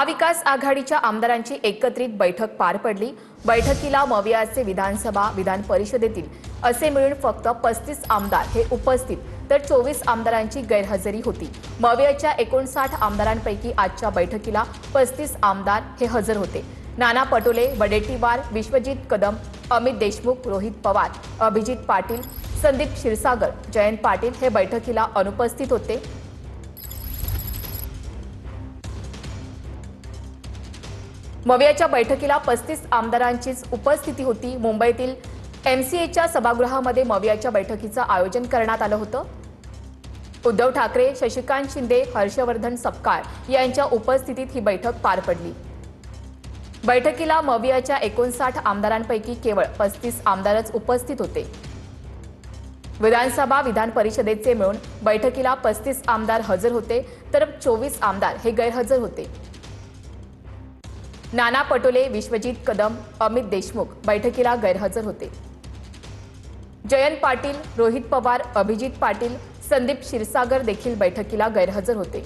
महाविकास आघाडीच्या आमदारांची एकत्रित बैठक पार पडली। बैठकीला मवियाचे विधानसभा विधान परिषदेतील असे मिळून फक्त 35 आमदार हे उपस्थित, तर 24 आमदारांची गैरहजेरी होती। मवियाच्या 59 आमदारांपैकी आजच्या बैठकीला 35 आमदार हे हजर होते। नाना पटोले, वडेट्टीवार, विश्वजित कदम, अमित देशमुख, रोहित पवार, अभिजित पाटील, संदीप क्षीरसागर, जयंत पाटील हे बैठकीला अनुपस्थित होते। मवियाच्या बैठकीला 35 आमदारांचीच उपस्थिती होती। मुंबईतील एमसीएच्या सभागृहामध्ये मवियाच्या बैठकीचं आयोजन करण्यात आलं होतं। उद्धव ठाकरे, शशिकांत शिंदे, हर्षवर्धन सपकाळ यांच्या उपस्थितीत ही बैठक पार पडली। बैठकीला मवियाच्या 59 आमदारांपैकी केवळ 35 आमदारच उपस्थित होते। विधानसभा विधान परिषदेचे मिळून बैठकीला 35 आमदार हजर होते, तर 24 आमदार हे गैरहजर होते। नाना पटोले, विश्वजित कदम, अमित देशमुख बैठकीला गैरहजर होते। जयंत पाटील, रोहित पवार, अभिजित पाटील, संदीप क्षीरसागर देखील बैठकीला गैरहजर होते।